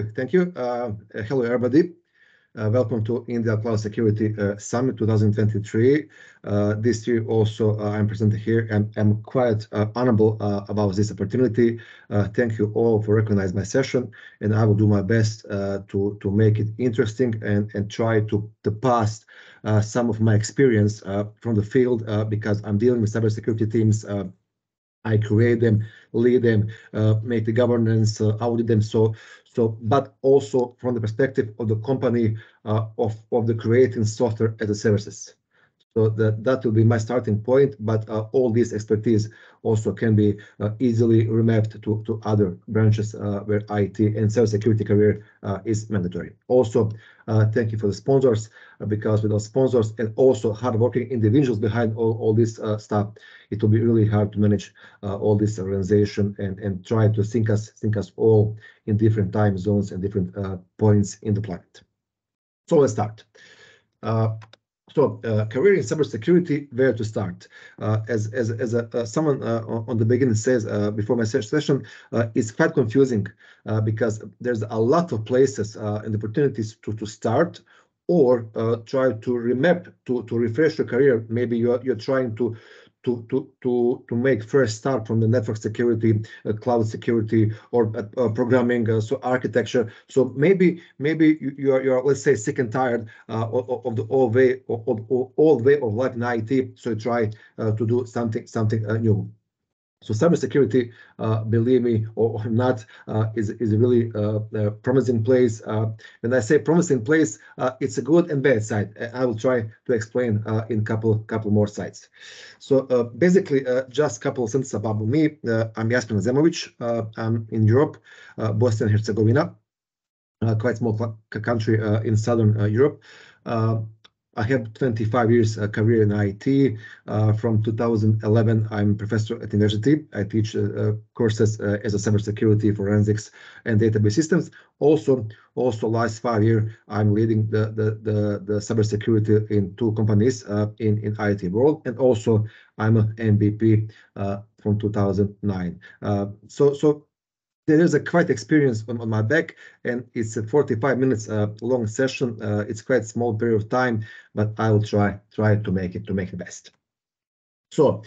Thank you. Hello, everybody. Welcome to India Cloud Security Summit 2023. This year also I'm presenting here and I'm quite honorable about this opportunity. Thank you all for recognizing my session, and I will do my best to make it interesting and try to pass some of my experience from the field because I'm dealing with cybersecurity teams. I create them, lead them, make the governance, audit them. But also from the perspective of the company of the creating software as a services. So that will be my starting point, but all this expertise also can be easily remapped to other branches where IT and cybersecurity career is mandatory. Also, thank you for the sponsors, because without sponsors and also hardworking individuals behind all this stuff, it will be really hard to manage all this organization and try to think us all in different time zones and different points in the planet. So let's start. Career in cybersecurity, where to start? As someone on the beginning says before my session, it's quite confusing because there's a lot of places and opportunities to start or try to remap to refresh your career. Maybe you're trying to make first start from the network security, cloud security, or programming, so architecture. So maybe you're let's say sick and tired of the old way of life in IT. So you try to do something new. So cybersecurity, believe me or not, is a really promising place. When I say promising place, it's a good and bad side. I will try to explain in couple more sides. So basically, just a couple of sentences about me. I'm Jasmin Azemovic. I'm in Europe, Bosnia and Herzegovina, quite small country in Southern Europe. I have 25 years career in IT. From 2011, I'm professor at university. I teach courses as a cybersecurity, forensics, and database systems. Also last 5 years, I'm leading the cybersecurity in 2 companies in IT world, and also I'm an MVP from 2009. So there is a quite experience on my back, and it's a 45 minutes long session. It's quite small period of time, but I will try to make it the best. So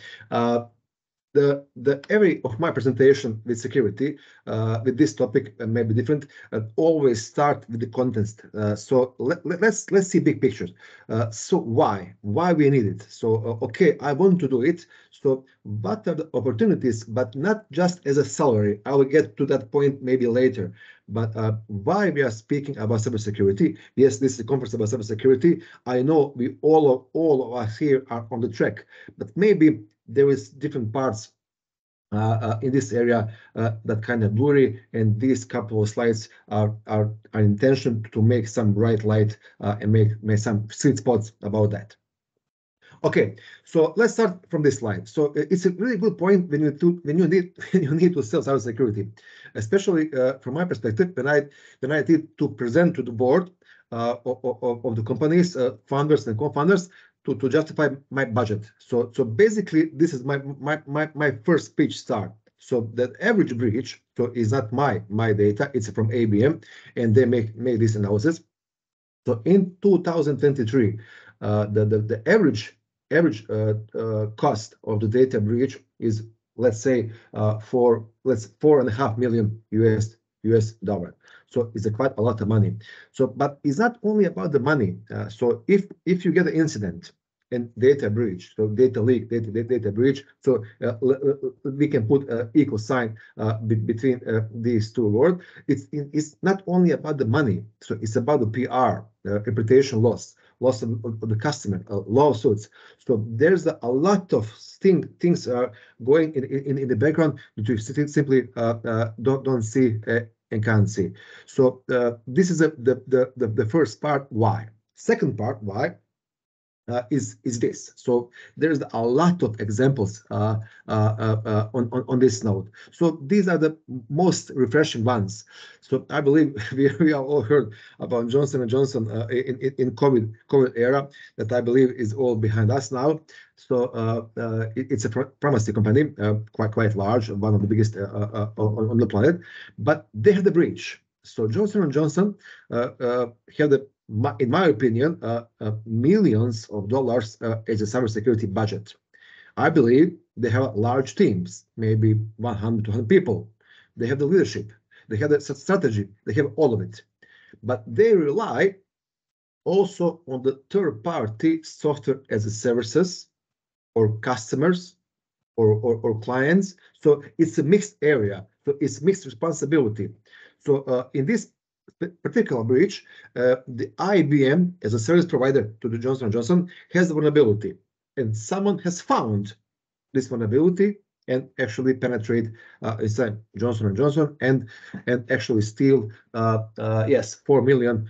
the area of my presentation with security, with this topic may be different. Always start with the context. So let's see big pictures. So why we need it? So okay, I want to do it. So what are the opportunities? But not just as a salary. I will get to that point maybe later. But why we are speaking about cybersecurity? Yes, this is a conference about cybersecurity. I know we all of us here are on the track, but maybe there is different parts in this area that kind of blurry, and these couple of slides are intention to make some bright light and make some sweet spots about that. Okay, so let's start from this slide. So it's a really good point when you need to sell cybersecurity, especially from my perspective when I need to present to the board of the companies, founders and co-founders, to justify my budget. So basically this is my first pitch start. So the average breach, so is not my data, it's from ABM, and they make this analysis. So in 2023, the average cost of the data breach is, let's say, $4.5 million US dollar. So it's quite a lot of money. So, but it's not only about the money. So if you get an incident and data breach, so data leak, data breach, so we can put equal sign between these two words. It's not only about the money. So it's about the PR, reputation loss of the customer, lawsuits. So there's a lot of things going in the background that you simply don't see and can't see. So this is the first part. Why? Second part, why? Is this. So there's a lot of examples on this note. So these are the most refreshing ones. So I believe we have all heard about Johnson & Johnson in COVID era, that I believe is all behind us now. So it's a pharmacy company, quite large, one of the biggest on the planet, but they had a breach. So Johnson & Johnson had, in my opinion, millions of dollars as a cybersecurity budget. I believe they have large teams, maybe 100, 200 people. They have the leadership, they have the strategy, they have all of it. But they rely also on the third-party software as a services or customers or clients. So it's a mixed area. So it's mixed responsibility. So in this particular breach, the IBM as a service provider to the Johnson & Johnson has the vulnerability, and someone has found this vulnerability and actually penetrate inside Johnson & Johnson and actually steal yes 4 million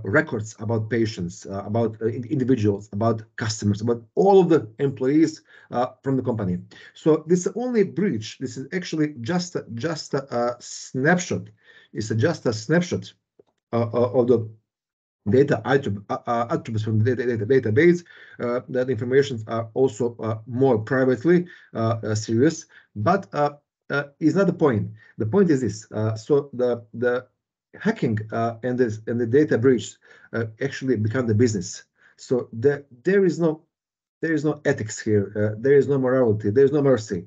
records about patients, about individuals, about customers, about all of the employees from the company. So this is only breach. This is actually just a snapshot. It's just a snapshot of the data attributes from the database. That information are also more privately serious, but is not the point. The point is this: so the hacking and the data breach actually become the business. So there is no ethics here. There is no morality. There is no mercy.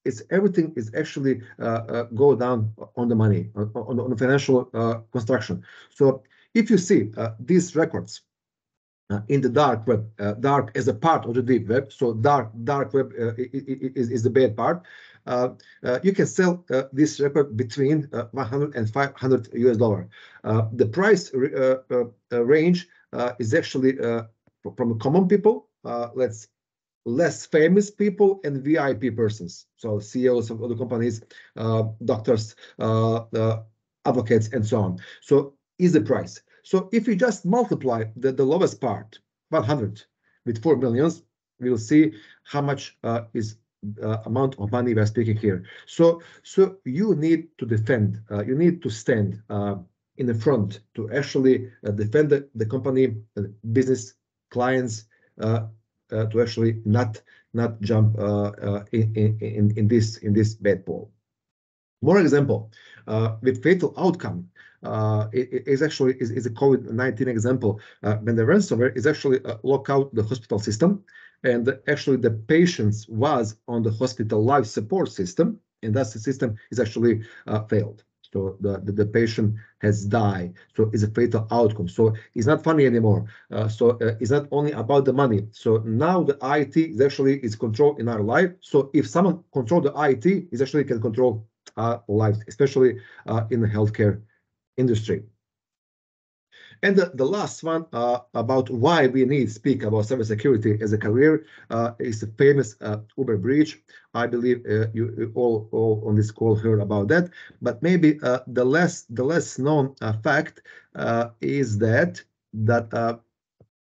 It's everything is actually go down on the money, on the financial construction. So if you see these records in the dark web, dark as a part of the deep web, so dark web is the bad part. You can sell this record between 100 and 500 US dollar. The price range is actually from common people, less famous people and VIP persons, so CEOs of other companies, doctors, advocates, and so on. So is the price. So if you just multiply the lowest part, 100, with 4 millions, we will see how much is amount of money we're speaking here. So you need to defend, you need to stand in the front to actually defend the company, business, clients, to actually not jump in this bad ball. More example with fatal outcome is actually a COVID-19 example when the ransomware is actually lock out the hospital system, and actually the patients was on the hospital life support system, and that system is actually failed. So the patient has died. So it's a fatal outcome. So it's not funny anymore. So it's not only about the money. So now the IT is actually controlled in our life. So if someone control the IT, it actually can control our lives, especially in the healthcare industry. And the last one about why we need to speak about cybersecurity as a career is the famous Uber breach. I believe you all on this call heard about that. But maybe the less known fact is that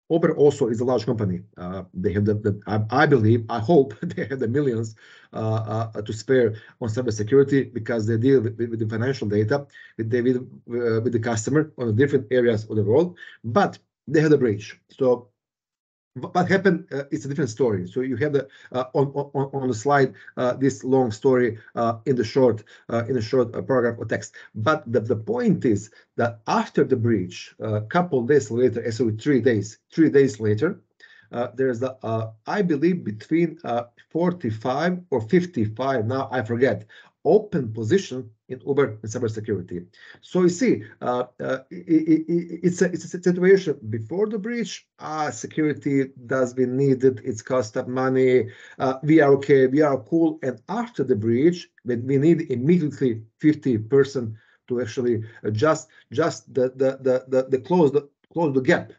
Uber also is a large company. They have I believe, I hope they have the millions to spare on cybersecurity, because they deal with the financial data, with the customer on the different areas of the world. But they had a breach. So what happened? It's a different story. So you have the on the slide this long story in a short paragraph of text. But the point is that after the breach, a couple days later, actually 3 days later, there's I believe between 45 or 55, now I forget, open position in Uber and cybersecurity. So you see, it's a situation before the breach. Security does be needed. It's cost of money. We are okay. We are cool. And after the breach, we need immediately 50% to actually just the close the gap.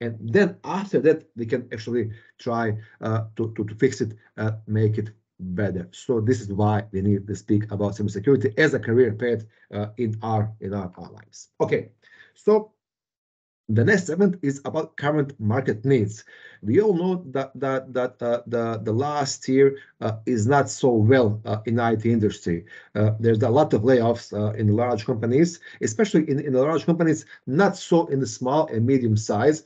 And then after that, we can actually try to fix it, make it better. So this is why we need to speak about cybersecurity as a career path in our lives. Okay, so the next segment is about current market needs. We all know that the last year is not so well in IT industry. There's a lot of layoffs in large companies, especially in the large companies, not so in the small and medium size,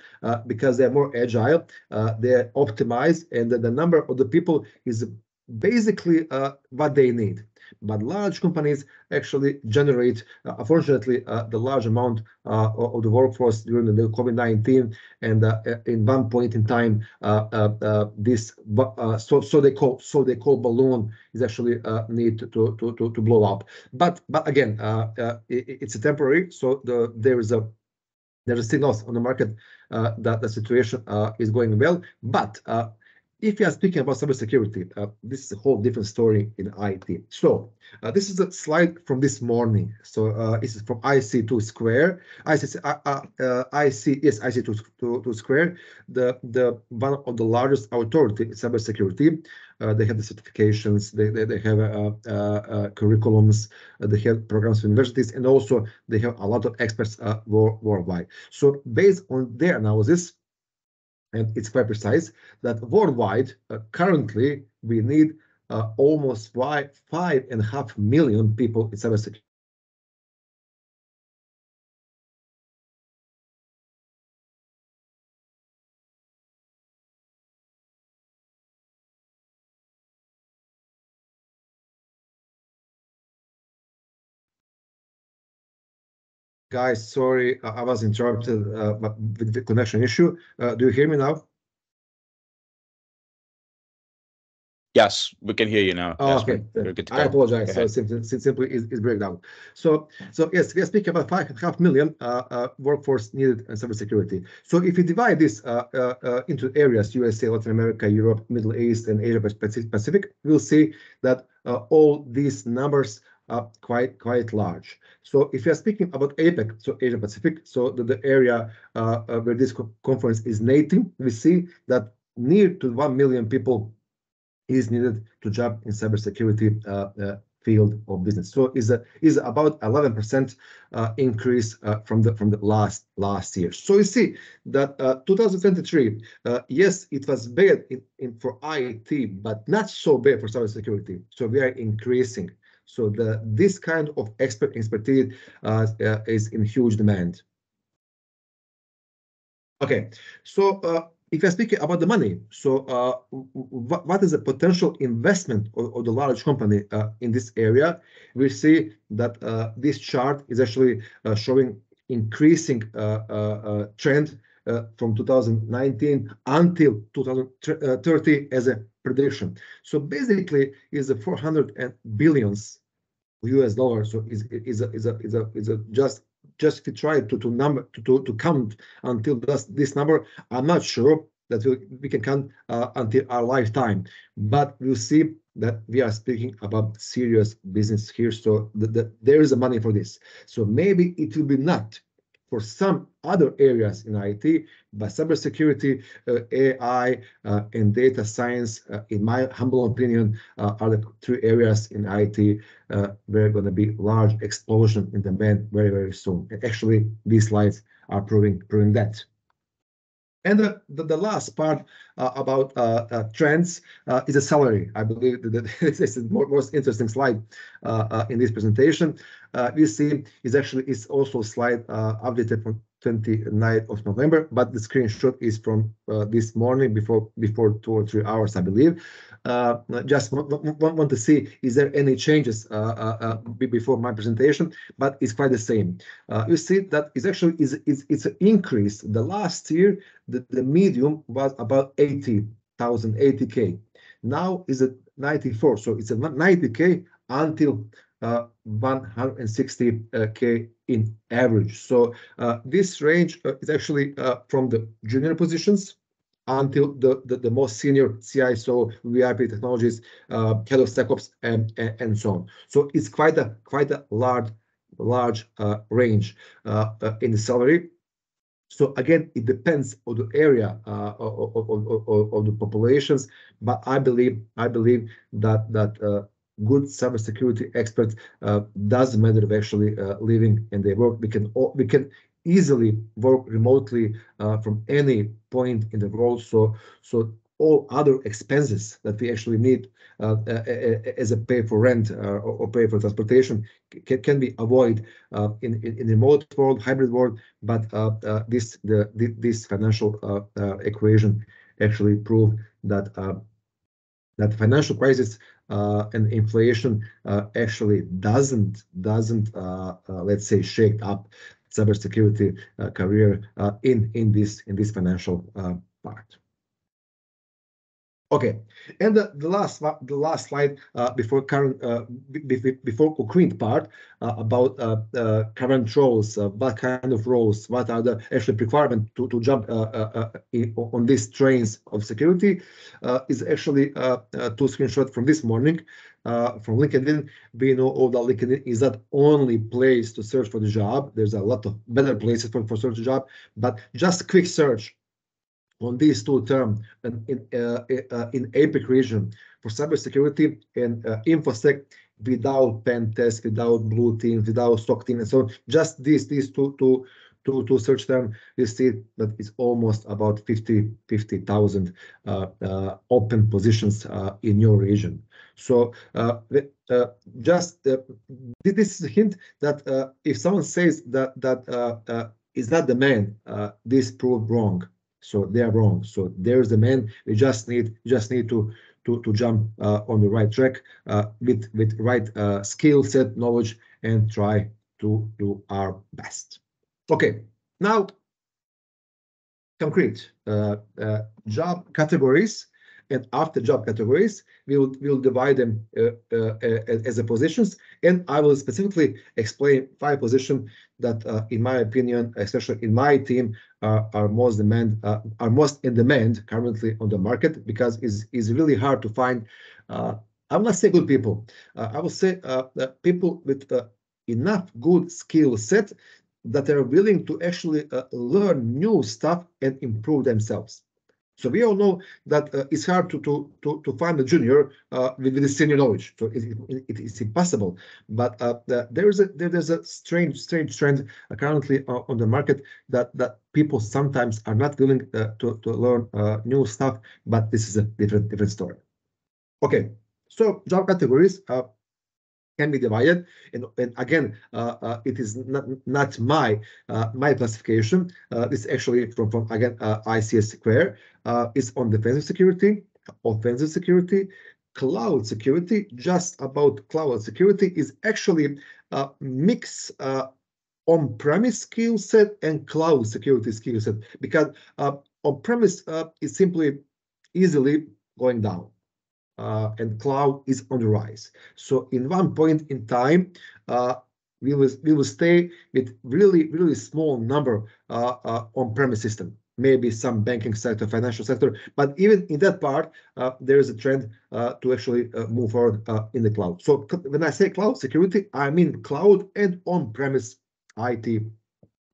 because they're more agile, they're optimized, and the number of the people is basically what they need. but large companies actually generate, unfortunately, the large amount of the workforce during the COVID-19, and in one point in time, this so they call balloon is actually need to blow up. But again, it's a temporary. So there is signals on the market that the situation is going well. But if you are speaking about cybersecurity, this is a whole different story in IT. So this is a slide from this morning. So this is from IC2 Square. IC2 Square, the one of the largest authority in cybersecurity. They have the certifications, they have curriculums, they have programs for universities, and also they have a lot of experts worldwide. So based on their analysis, and it's quite precise, that worldwide, currently, we need almost 5.5 million people in cybersecurity. Guys, sorry, I was interrupted with the connection issue. Do you hear me now? Yes, we can hear you now. Oh, okay. We're good to I go. apologize. Go So ahead. simply is breakdown. So yes, we are speaking about 5.5 million workforce needed in cybersecurity. So if you divide this into areas, USA, Latin America, Europe, Middle East, and Asia Pacific, we'll see that all these numbers are quite large. So if you are speaking about APEC, so Asia Pacific, so the area where this conference is native, we see that near to 1 million people is needed to jump in cybersecurity field of business. So is about 11% increase from the last year. So you see that 2023, yes, it was bad for IT, but not so bad for cybersecurity. So we are increasing. So this kind of expertise is in huge demand. Okay, so if you're speaking about the money, so what is the potential investment of the large company in this area? We see that this chart is actually showing increasing trend from 2019 until 2030 as a prediction. So basically, is a 400 billions US dollars. So is a just if you try to count until this number, I'm not sure that we can count until our lifetime, but we'll see that we are speaking about serious business here. So there is a money for this. So maybe it will be not for some other areas in IT, but cybersecurity, AI, and data science, in my humble opinion, are the three areas in IT where are going to be large explosion in demand very soon. And actually, these slides are proving that. And the last part about trends is a salary. I believe that this is the most interesting slide in this presentation. We see is also a slide updated from 29th of November, but the screenshot is from this morning before 2 or 3 hours, I believe. Just want to see, is there any changes before my presentation, but it's quite the same. You see that it's an increase. The last year, the medium was about 80K. Now is at 94, so it's a 90K until 160K in average. So this range is actually from the junior positions until the most senior CISO, VIP technologies, head of SecOps, and so on. So it's quite a large range in the salary. So again, it depends on the area of the populations, but I believe that good cybersecurity experts doesn't matter of actually living and they work. We can easily work remotely from any point in the world. So all other expenses that we actually need as a pay for rent or pay for transportation can be avoided in remote world, hybrid world. But this financial equation actually proved that that financial crisis and inflation actually doesn't let's say shake up cybersecurity career in this financial part. Okay, and the last slide before concrete part about current roles, what kind of roles, what are the actual requirements to jump on these trains of security is actually two screenshots from this morning from LinkedIn. We know all that LinkedIn is not only place to search for the job. There's a lot of better places for search the job, but just quick search on these two terms in APAC region for cybersecurity and InfoSec without pen test, without blue team, without stock team, and so on. Just these two search terms, you see that it's almost about 50,000 open positions in your region. So just this is a hint that if someone says that is not the man, this proved wrong. So they are wrong. So there's the man. We just need to jump on the right track with right skill set, knowledge, and try to do our best. Okay, now concrete job categories, and after job categories, we'll divide them as a positions, and I will specifically explain 5 positions that, in my opinion, especially in my team, are most in demand currently on the market, because it's really hard to find. I will not say good people. I will say people with enough good skill set that are willing to actually learn new stuff and improve themselves. So we all know that it's hard to find a junior with the senior knowledge. So it is impossible. But there's a strange trend currently on the market that people sometimes are not willing to learn new stuff. But this is a different story. Okay, so job categories can be divided, and again, it is not my classification. This is actually from again ICS Square. Is on defensive security, offensive security, cloud security. Just about cloud security is actually a mix on-premise skill set and cloud security skill set, because on-premise is simply easily going down. And cloud is on the rise. So in one point in time, we will stay with really small number on-premise system, maybe some banking sector, financial sector, but even in that part, there is a trend to actually move forward in the cloud. So when I say cloud security, I mean cloud and on-premise IT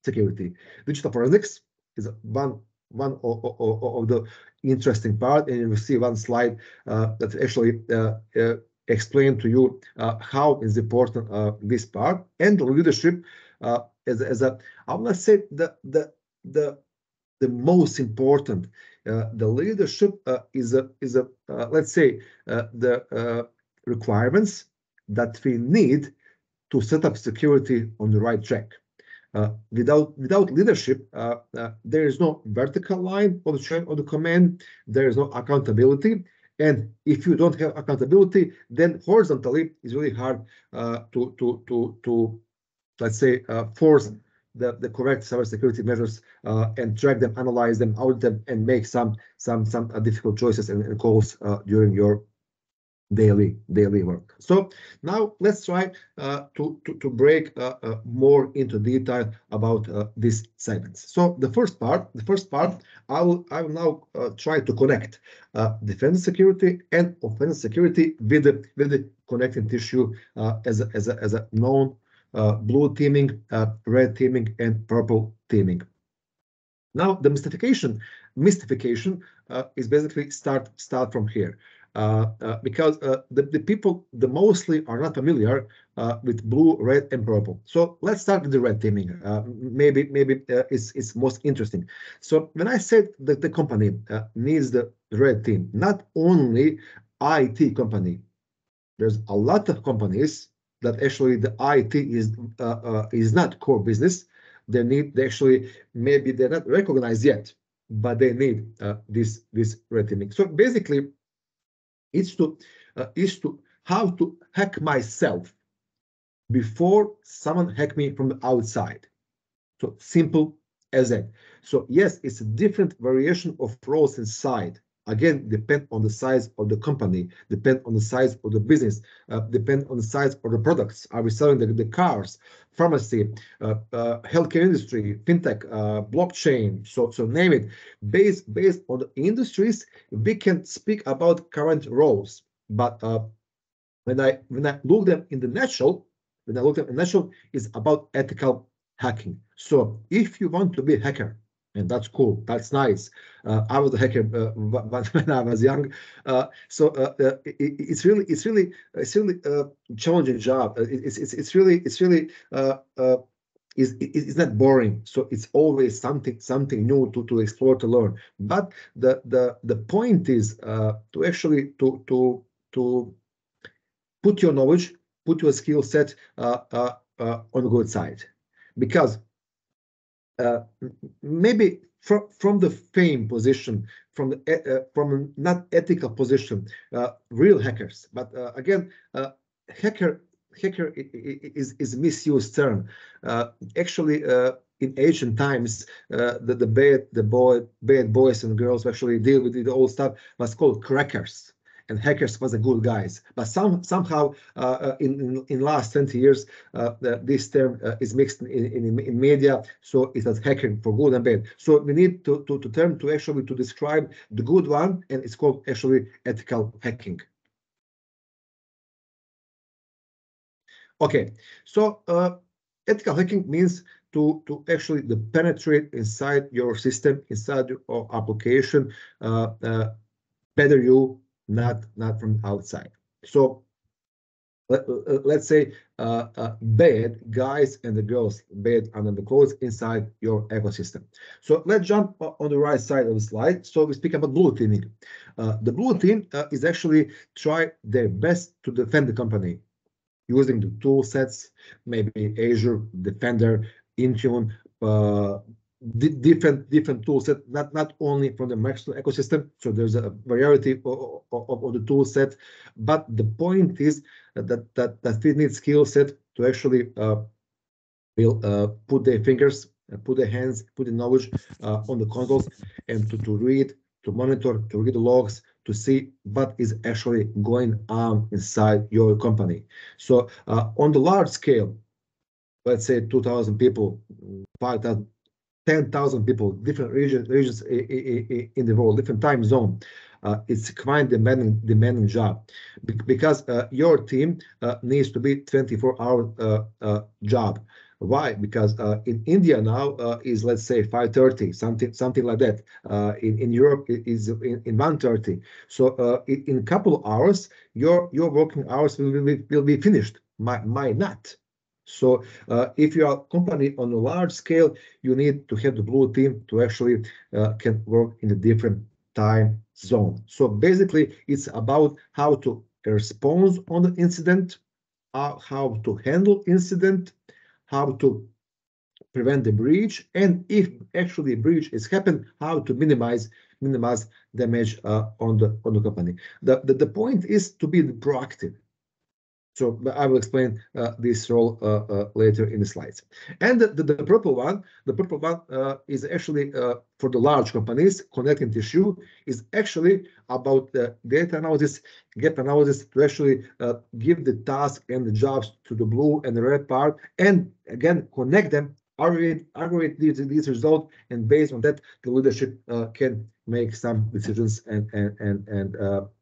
security. Digital forensics is one of the interesting part, and you will see one slide that actually explain to you how is important this part, and leadership as a, I will say the most important. The leadership is a let's say the requirements that we need to set up security on the right track. Without leadership, there is no vertical line of the chain of the command. There is no accountability, and if you don't have accountability, then horizontally it's really hard to let's say force the correct cybersecurity measures and track them, analyze them, audit them, and make some difficult choices and calls during your daily work. So now let's try to break more into detail about these segments. So the first part, I will now try to connect defense security and offensive security with the connecting tissue as a known blue teaming, red teaming, and purple teaming. Now the mystification is basically start from here. Because the people mostly are not familiar with blue, red, and purple. So let's start with the red teaming. Maybe it's most interesting. So when I said that the company needs the red team, not only IT company, there's a lot of companies that actually the IT is not core business. They actually, maybe they're not recognized yet, but they need this red teaming. So basically, is to how to hack myself before someone hack me from the outside. So simple as that. So yes, it's a different variation of roles inside. Again, depend on the size of the company, depend on the size of the business, depend on the size of the products. Are we selling the cars, pharmacy, healthcare industry, fintech, blockchain? So name it. Based on the industries, we can speak about current roles. But when I look them in the natural, it's about ethical hacking. So if you want to be a hacker, and that's cool, that's nice. I was a hacker when I was young. It's really a challenging job. It's really it's not boring. So it's always something new to explore, to learn. But the point is to actually to put your knowledge, put your skill set on the good side, because maybe from the fame position, from a not ethical position, real hackers. But again, hacker is a misused term. Actually, in ancient times, the bad boys and girls who actually deal with the old stuff was called crackers. And hackers was the good guys, but somehow in last 20 years this term is mixed in media, so it was hacking for good and bad. So we need to term to actually to describe the good one, and it's called actually ethical hacking. Okay, so ethical hacking means to actually penetrate inside your system, inside your application, better you, not from outside. So let's say bad guys and the girls, bad under the clothes inside your ecosystem. So let's jump on the right side of the slide. So we speak about blue teaming. The blue team is actually try their best to defend the company using the tool sets, maybe Azure, Defender, Intune, different tool set, not only from the Microsoft ecosystem. So there's a variety of the tool set, but the point is that we need skill set to actually put their fingers, put their hands, put the knowledge on the consoles, and to read, to monitor, to read the logs, to see what is actually going on inside your company. So on the large scale, let's say 2,000 people, 5,000, 10,000 people, different regions in the world, different time zone. It's quite demanding job because your team needs to be 24-hour job. Why? Because in India now is, let's say, 5:30, something like that. In Europe it is in 1:30. So in a couple of hours, your working hours will be finished. Might not. So if you are a company on a large scale, you need to have the blue team to actually can work in a different time zone. So basically, it's about how to respond on the incident, how to handle incident, how to prevent the breach, and if actually a breach is happened, how to minimize damage on the company. The point is to be proactive. So I will explain this role later in the slides. And the purple one is actually for the large companies. Connecting tissue is actually about data analysis, gap analysis, to actually give the task and the jobs to the blue and the red part, and again connect them, aggregate these results, and based on that, the leadership can make some decisions and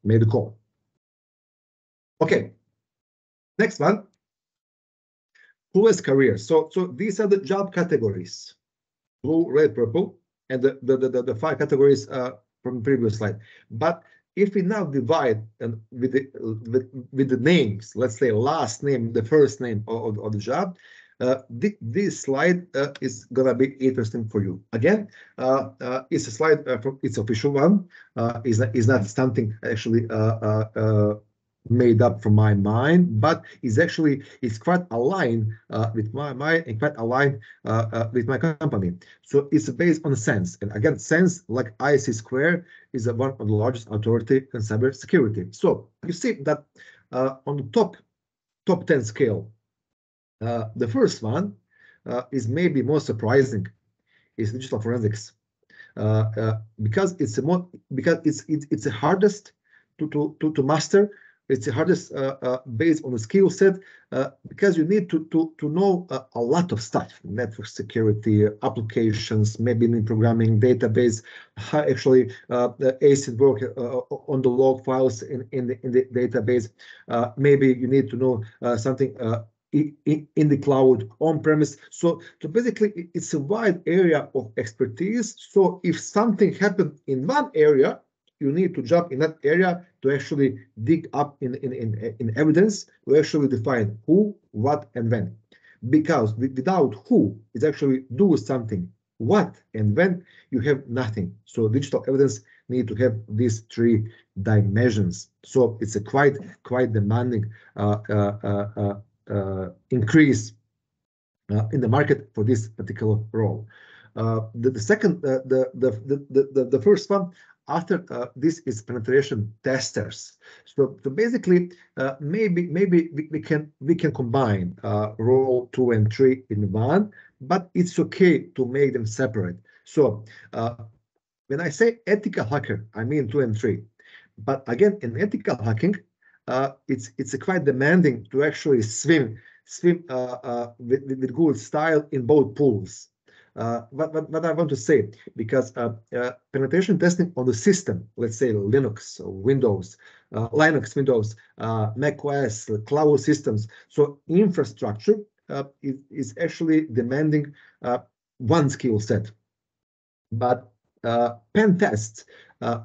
make the call. Okay. Next one, Clueless career. So these are the job categories: blue, red, purple, and the 5 categories from the previous slide. But if we now divide with the names, let's say last name, the first name of the job, this slide is gonna be interesting for you. Again, it's a slide from its official one. Is not something actually made up from my mind, but it's quite aligned with my mind and quite aligned with my company. So it's based on SANS, and again, SANS, like ISC Square, is one of the largest authority in cybersecurity. So you see that on the top 10 scale. The first one is maybe more surprising, is digital forensics, because it's the hardest to master. It's the hardest based on the skill set, because you need to know a lot of stuff: network security, applications, maybe in programming, database, how actually the ACID work on the log files in the database. Maybe you need to know something in the cloud, on-premise. So basically, it's a wide area of expertise. So if something happened in one area, you need to jump in that area to actually dig up in evidence to actually define who, what, and when. Because without who is actually do something, what and when, you have nothing. So digital evidence need to have these three dimensions. So it's a quite demanding increase in the market for this particular role. The second, the first one after this is penetration testers. So basically, maybe we can combine role 2 and 3 in one, but it's okay to make them separate. So when I say ethical hacker, I mean 2 and 3. But again, in ethical hacking, it's quite demanding to actually swim with good style in both pools. What I want to say, because penetration testing on the system, let's say Linux, Windows, Linux, Windows, Mac OS, cloud systems, so infrastructure is actually demanding one skill set. But pen tests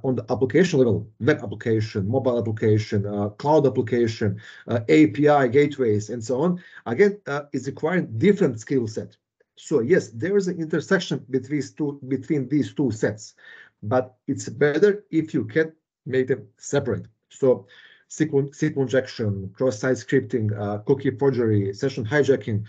on the application level, web application, mobile application, cloud application, API, gateways, and so on, again, is requiring different skill set. So yes, there is an intersection between these two sets, but it's better if you can make them separate. So SQL injection, cross-site scripting, cookie forgery, session hijacking,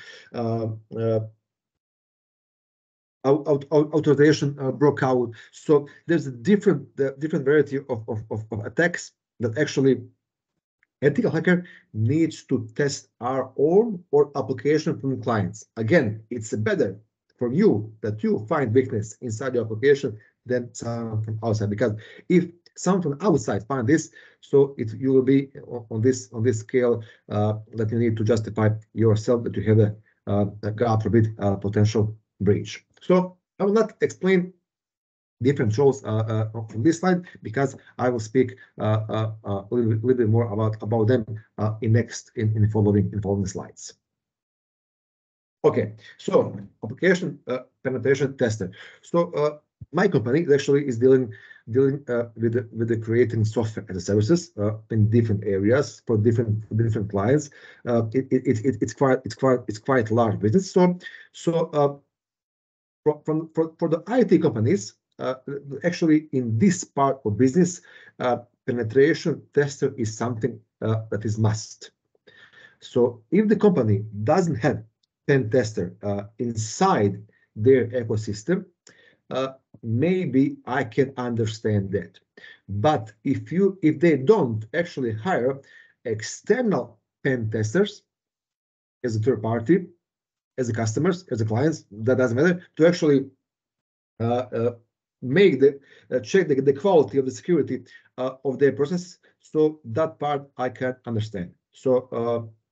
authorization broke out. So there's a different variety of attacks that actually ethical hacker needs to test our own or application from clients. Again, it's better for you that you find weakness inside your application than someone from outside, because if someone from outside find this, so you will be on this scale that you need to justify yourself that you have a God forbid potential breach. So I will not explain different roles on this slide, because I will speak a little bit more about them in the following slides. Okay, so application penetration tester. So my company actually is dealing with the creating software as a services in different areas for different clients. It's quite large business. So for the IT companies, actually in this part of business, penetration tester is something that is must. So if the company doesn't have pen tester inside their ecosystem, maybe I can understand that. But if they don't actually hire external pen testers as a third party, as a customers, as a clients, that doesn't matter, to actually make check the quality of the security of their process. So that part I can understand. So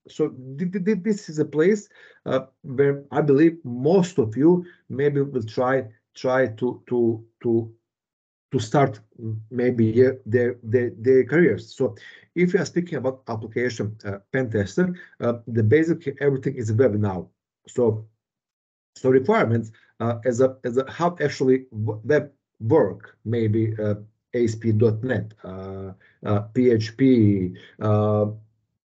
this is a place where I believe most of you maybe will try to start maybe their careers. So if you are speaking about application pen tester, the basic everything is web now. So requirements as a how actually web work, maybe ASP.NET, PHP,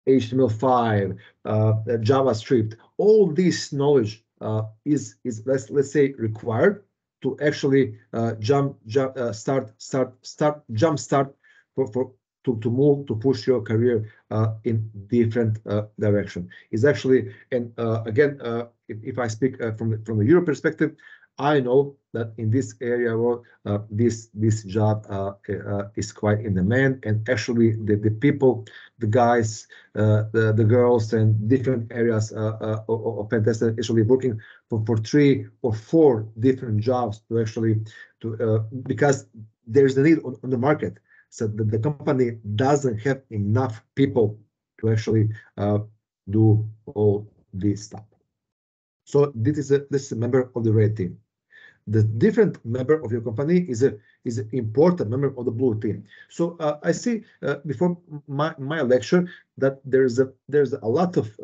HTML5, JavaScript, all this knowledge is let's say required to actually jumpstart to move, to push your career in different direction. Is actually, and again, if I speak from the Euro perspective, I know that in this area, this job is quite in demand, and actually the people, the guys, the girls, and different areas of pen tester actually working for 3 or 4 different jobs to actually because there's a need on the market. So the company doesn't have enough people to actually do all this stuff. So this is a member of the red team. The different member of your company is an important member of the blue team. So I see before my lecture that there's a lot of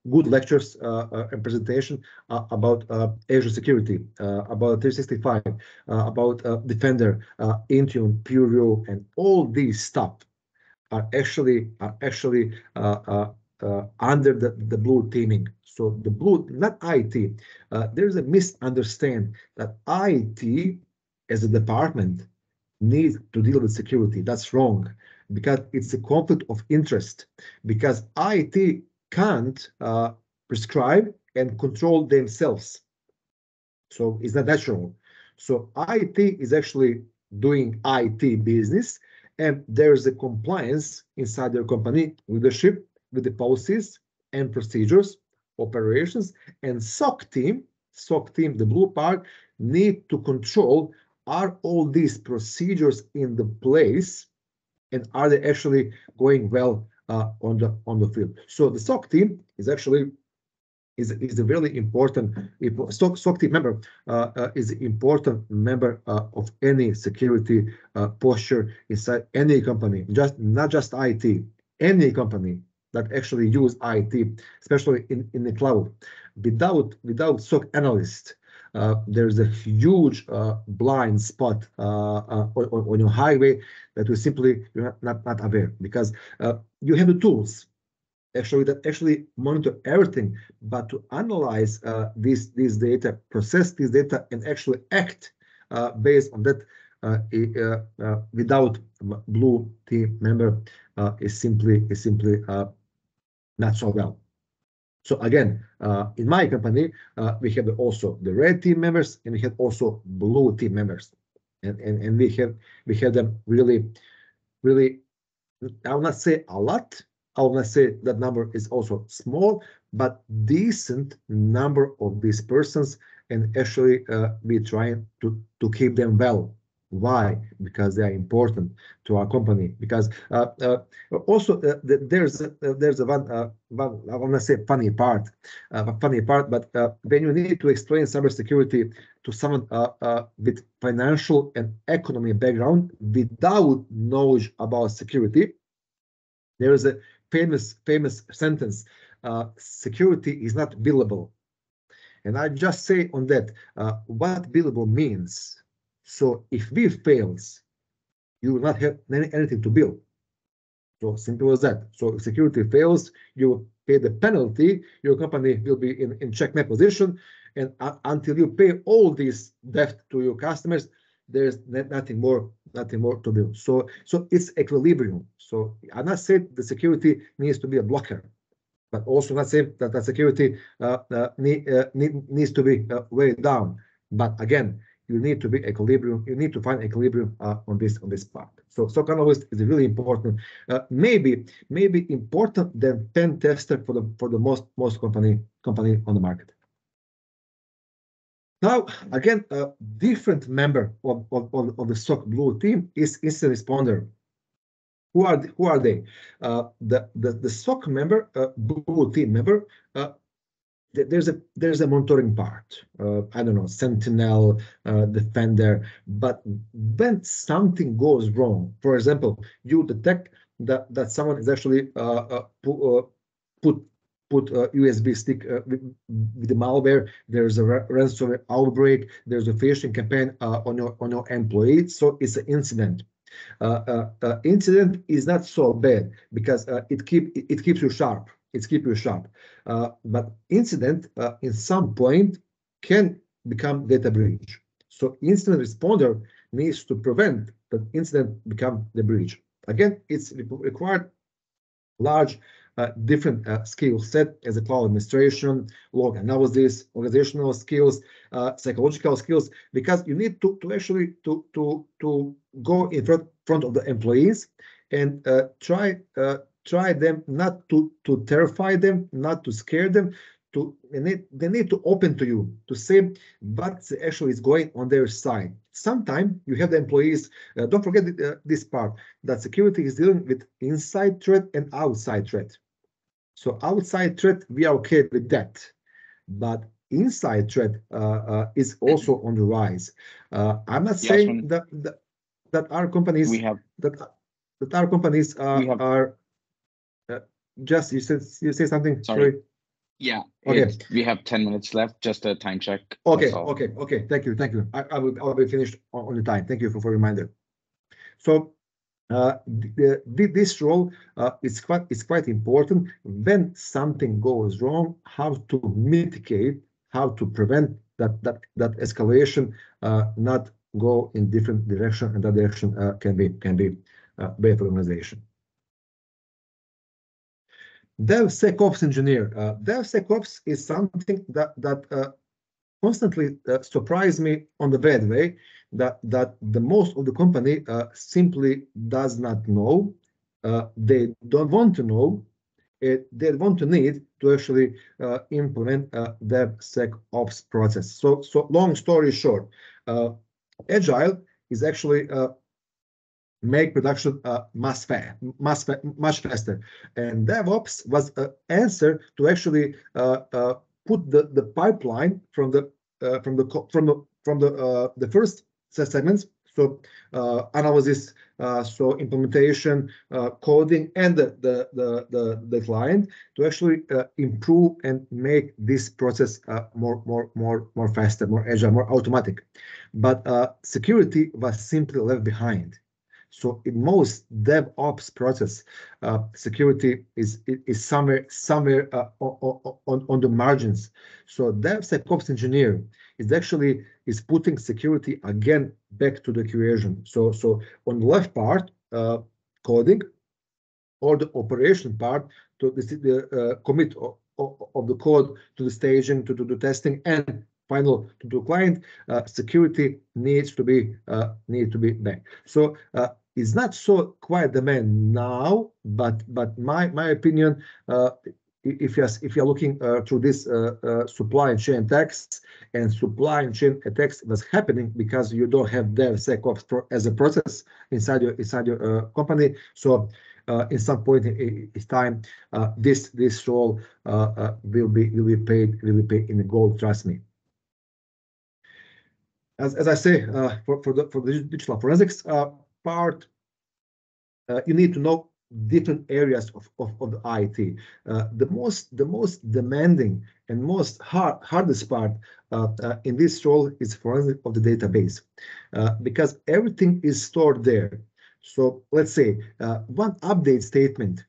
good lectures and presentation about Azure security, about 365, about Defender, Intune, Pureview, and all these stuff are actually under the blue teaming. So the blue, not IT. There's a misunderstanding that IT as a department needs to deal with security. That's wrong, because it's a conflict of interest, because IT can't prescribe and control themselves. So it's not natural. So IT is actually doing IT business, and there's a compliance inside their company leadership with the policies and procedures, operations, and SOC team, the blue part, need to control, are all these procedures in the place, and are they actually going well on the field? So the SOC team is actually is a really important SOC team member is an important member of any security posture inside any company, not just IT, any company that actually use IT, especially in the cloud. Without SOC analyst, there's a huge blind spot on your highway that you're not aware, because you have the tools that actually monitor everything, but to analyze this data, process this data, and actually act based on that without blue team member is simply not so well. So again, in my company, we have also the red team members, and we have also blue team members, and we have them really. I will not say a lot. I will not say that number is also small, but decent number of these persons, and actually we trying to keep them well. Why? Because they are important to our company. Because also there's a one I want to say funny part, but when you need to explain cybersecurity to someone with financial and economy background without knowledge about security, there is a famous sentence: security is not billable. And I just say on that what billable means. So if we fails, you will not have anything to bill. So simple as that. So if security fails, you will pay the penalty. Your company will be in checkmate position, and until you pay all this debt to your customers, there's nothing more to bill. So it's equilibrium. So I'm not saying the security needs to be a blocker, but also not saying that the security needs to be way down. But again, you need to be equilibrium. You need to find equilibrium on this part. So SOC analyst is really important. Maybe important than pen tester for the most company on the market. Now, again, a different member of the SOC blue team is incident responder. Who are they? The SOC member, blue team member. There's a monitoring part. I don't know, Sentinel, Defender. But when something goes wrong, for example, you detect that someone is actually put a USB stick with the malware. There's a ransomware outbreak. There's a phishing campaign on your employee. So it's an incident. Incident is not so bad because it keeps you sharp. But incident in some point can become data breach. So incident responder needs to prevent that incident become the breach. Again, it's required large different skill set as a cloud administration, log analysis, organizational skills, psychological skills, because you need to actually to go in front of the employees and try them, not to terrify them, not to scare them. They need to open to you to say what actually is going on their side. Sometimes you have the employees, don't forget this part, that security is dealing with inside threat and outside threat. So outside threat, we are okay with that, but inside threat is also on the rise. I'm not saying that our companies that our companies are just you say something. Sorry. Yeah. Okay. We have 10 minutes left. Just a time check. Okay. Thank you. I will be finished on the time. Thank you for reminder. So this role is quite important when something goes wrong. How to mitigate, how to prevent that escalation not go in different direction, and that direction can be bad for organization. DevSecOps engineer. DevSecOps is something that constantly surprised me on the bad way. That the most of the company simply does not know. They don't want to know. They want to need to actually implement DevSecOps process. So long story short, Agile is actually make production much faster, and DevOps was an answer to actually put the pipeline from the first segments, so analysis, so implementation, coding, and the client, to actually improve and make this process more faster, more agile, more automatic. But security was simply left behind. So in most DevOps process, security is somewhere on the margins. So DevSecOps engineer is putting security again back to the equation. So on the left part, coding, or the operation part, to the commit of the code, to the staging, to do the testing, and final to the client, security needs to be back. So it's not so quite demand now, but my opinion, if you're looking through this supply chain attacks, and supply chain attacks was happening because you don't have DevSecOps as a process inside your company. So in some point in time, this role will be paid in gold. Trust me. As I say, for the digital forensics part, you need to know different areas of the IT. The most demanding and most hardest part in this role is forensic of the database, because everything is stored there. So let's say one update statement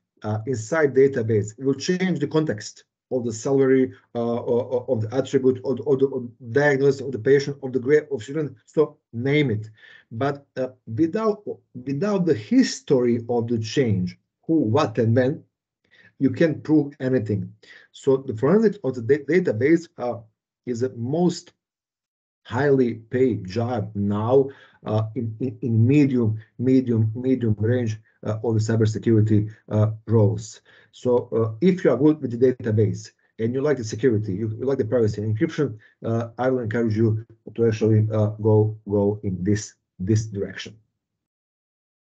inside database will change the context of the salary, of the attribute, or the diagnosis of the patient, of the grade of student, so name it. But without the history of the change, who, what, and when, you can't prove anything. So the forensics of the database is the most highly paid job now in medium range of the cybersecurity roles. So if you are good with the database and you like the security, you like the privacy and encryption, I will encourage you to actually go in this direction.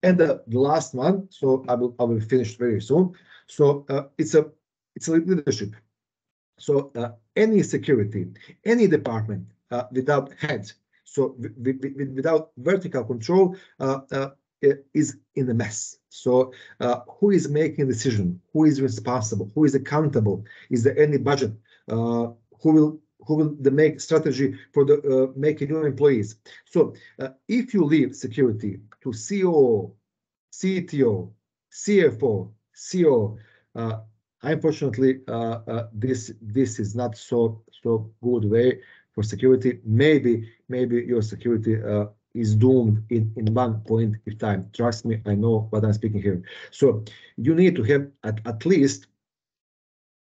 And the last one, so I will finish very soon. So it's a leadership. So any security, any department without heads, so without vertical control, is in a mess. So who is making the decision? Who is responsible? Who is accountable? Is there any budget? Who will make strategy for the making new employees? So if you leave security to COO, CTO, CFO, CO, unfortunately, this is not so good way for security. Maybe your security is doomed in one point in time. Trust me, I know what I'm speaking here. So you need to have at least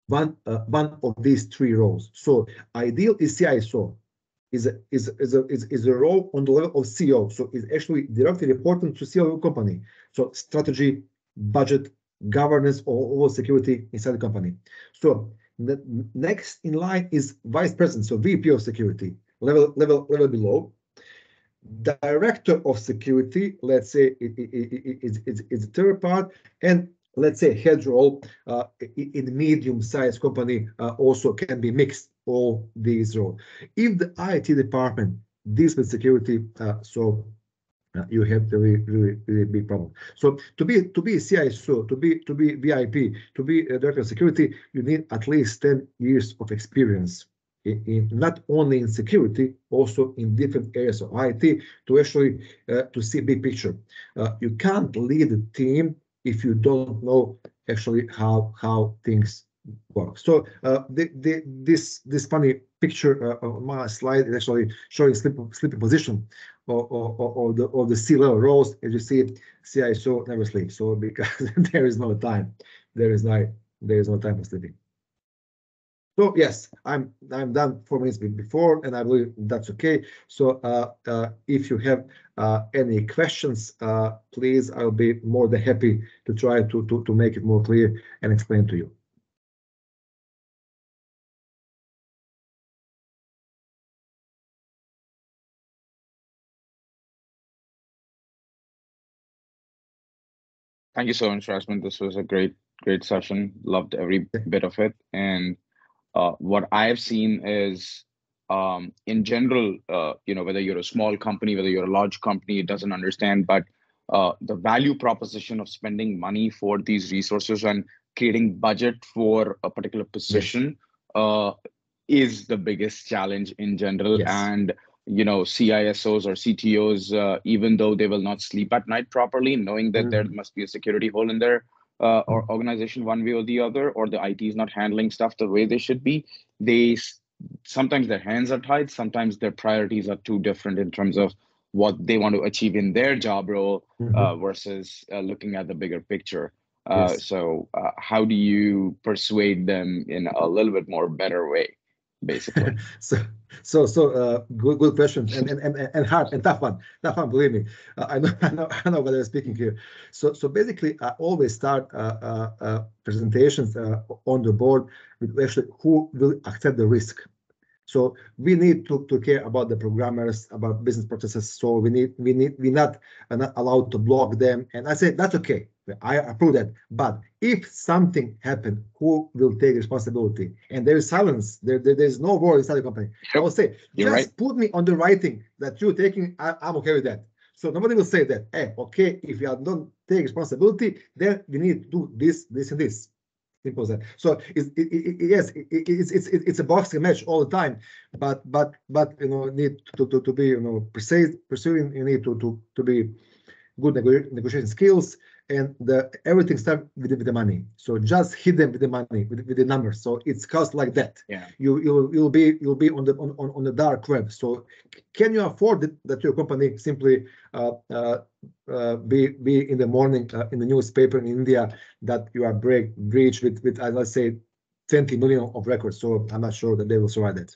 one of these three roles. So ideal is CISO is a role on the level of CEO. So it's actually directly reporting to CEO of the company. So strategy, budget, governance, all security inside the company. So the next in line is vice president, so VP of security, level below. Director of security, let's say it's the third part, and let's say head role in medium-sized company also can be mixed, all these roles. If the IT department deals with security, so you have the really big problem. So to be CISO, to be VIP, to be a director of security, you need at least 10 years of experience in not only in security, also in different areas of IT to actually to see big picture. You can't lead a team if you don't know actually how things work. So this funny picture on my slide is actually showing sleeping position of the C-level roles. As you see, CISO never sleeps. So because there is no time, there is no time for sleeping. So yes, I'm done 4 minutes before, and I believe that's okay. So if you have any questions, please, I'll be more than happy to try to make it more clear and explain to you. Thank you so much, Rasmus. This was a great session. Loved every bit of it. And what I've seen is, in general, whether you're a small company, whether you're a large company, it doesn't understand, but the value proposition of spending money for these resources and creating budget for a particular position is the biggest challenge in general. Yes. And CISOs or CTOs, even though they will not sleep at night properly, knowing that there must be a security hole in their or organization one way or the other, or the IT is not handling stuff the way they should be, sometimes their hands are tied, sometimes their priorities are too different in terms of what they want to achieve in their job role versus looking at the bigger picture. Yes. So how do you persuade them in a little bit more better way, basically? So good question and hard and tough one. Believe me, I know what I'm speaking here. So basically, I always start presentations on the board with actually who will accept the risk. So we need to care about the programmers, about business processes. So we're not allowed to block them. And I say that's okay. I approve that. But if something happened, who will take responsibility? And there is silence. There's no word inside the company. I will say, just put me on the writing that you're taking. I'm okay with that. So nobody will say that. Hey, okay, if you don't take responsibility, then we need to do this, this, and this. Simple as that. So it's a boxing match all the time, but need to be pursuing. You need to be good negotiation skills, and everything starts with the money. So just hit them with the money, with the numbers. So it's cost like that. Yeah. You'll be on the dark web. So can you afford that your company simply be in the morning in the newspaper in India that you are breached with let's say 20 million of records? So I'm not sure that they will survive that.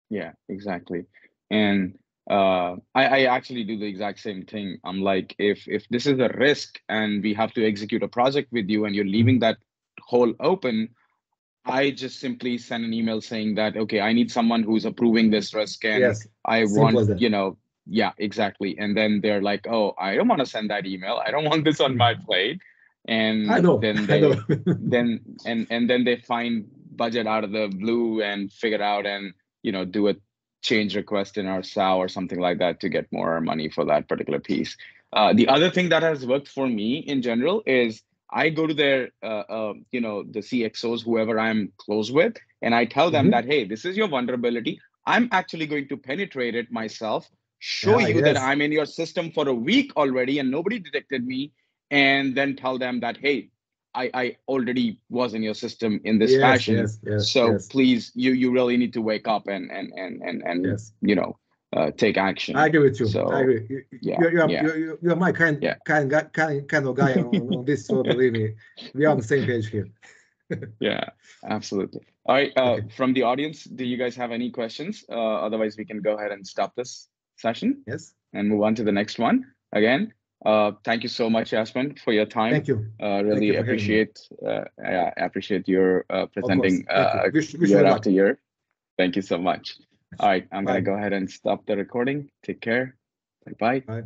Yeah, exactly. And I actually do the exact same thing. I'm like, if this is a risk and we have to execute a project with you and you're leaving that hole open, I just simply send an email saying that, okay, I need someone who's approving this risk, and yes, I want, yeah, exactly. And then they're like, oh, I don't want to send that email. I don't want this on my plate. And I know. then they then they find budget out of the blue and figure out and do a change request in our SAO or something like that to get more money for that particular piece. The other thing that has worked for me in general is I go to their, the CXOs, whoever I'm close with, and I tell them that, hey, this is your vulnerability. I'm actually going to penetrate it myself, show you that I'm in your system for a week already and nobody detected me, and then tell them that, hey, I already was in your system in this fashion. So please, you really need to wake up and take action. I agree with you. So, I agree. You're my kind of guy on this. So believe me, we are on the same page here. Yeah, absolutely. All right. Okay. From the audience, do you guys have any questions? Otherwise, we can go ahead and stop this session Yes. and move on to the next one. Again, thank you so much, Yasmin, for your time. Thank you. Really you for having me. appreciate your presenting Thank you. Wish you year luck. after year. Thank you so much. All right, I'm Bye. gonna go ahead and stop the recording. Take care. Bye-bye. Bye.